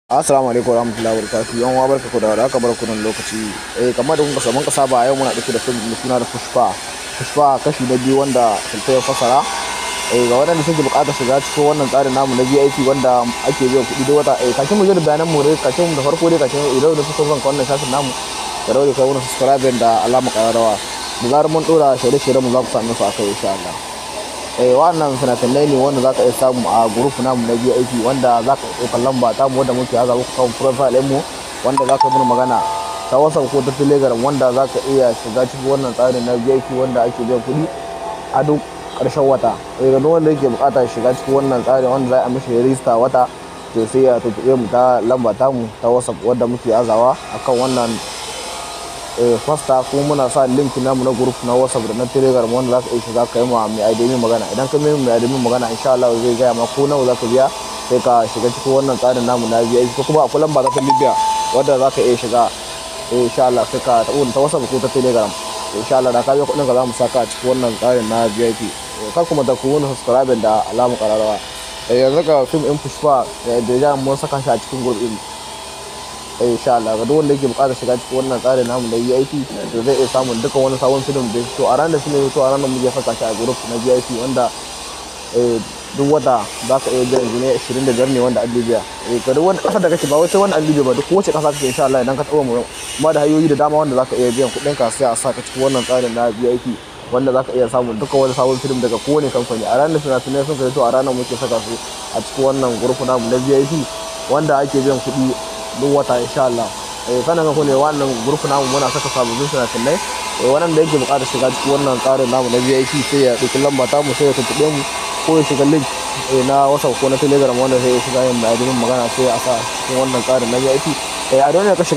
Assalamu alaikum warahmatullahi wabarakatuh. Yan uwa barka da haka barku nan lokaci. Kamar da kuka saba yau muna dauke da film mai suna da Pushpa. Pushpa kashi na biyu wanda Sultan ya fasara. Ga waɗanda suke buƙatar shiga cikin wannan tsarin namu na VIP wanda ake biyan kuɗi duk wata. Kashin mu je da bayanan mu dai kashin da farko dai kashin idan da kuka son ka wannan shafin namu da rawa kai wannan subscribe da alama ƙararrawa. Da zarar mun dora shirye-shiryen mu za ku same su akai insha Allah. Wannan fina-finai ne wanda za ka iya samu a group namu na VIP wanda za ka iya kallon ba ta mu wanda muke haza muku kan profile mu wanda za ka yi magana ta WhatsApp ko ta Telegram wanda za ka iya shiga cikin wannan tsarin na VIP wanda ake biyan kuɗi a duk ƙarshen wata. Ga duk wanda yake buƙatar shiga cikin wannan tsarin wanda za a mishi register wata to sai ya tuntuɓe mu ta lamba ta mu ta WhatsApp wanda muke hazawa akan wannan fasta kuma muna sa link namu na group na WhatsApp da na Telegram wanda za ka iya shiga ka yi ma mai admin magana. Idan ka mai admin magana insha Allah zai gaya ma ko nawa za ka biya sai ka shiga cikin wannan tsarin namu na VIP ko kuma akwai lamba ta Libya wanda za ka iya shiga insha Allah sai ka taɓa ta WhatsApp ko ta Telegram insha Allah da ka biya kuɗin ka za mu saka a cikin wannan tsarin na VIP. Kar kuma da ku wani subscribe da alamu ƙararrawa. Yanzu ka film in Pushpa da ya mun saka shi a cikin group din insha Allah ga duk wanda yake buƙatar shiga cikin wannan tsarin namu na VIP to zai iya samun dukkan wani sabon film da to a ranar film to a ranar muke saka shi a group na VIP wanda duk wata za ka iya biyan jini 25 ne wanda an biya ga duk wanda ƙasar da kake ba wai sai wanda an biya ba duk kowace ƙasa kake insha Allah idan ka taɓa mu kuma da hanyoyi da dama wanda za ka iya biyan kuɗin ka sai a saka cikin wannan tsarin na VIP wanda za ka iya samun dukkan wani sabon film daga kowane kamfani a ranar fina-finai sun kai to a ranar muke saka su a cikin wannan group namu na VIP wanda ake biyan kuɗi duk wata insha Allah. Sanan ku ne wannan group namu muna saka sababbin fina-finai wannan da yake buƙatar shiga cikin wannan tsarin namu na VIP sai ya ɗauki lamba ta mu sai ya tuntuɓe mu ko ya shiga link na WhatsApp ko na Telegram wanda sai ya shiga yin magana sai a sa cikin wannan tsarin na VIP. A don ne ka shiga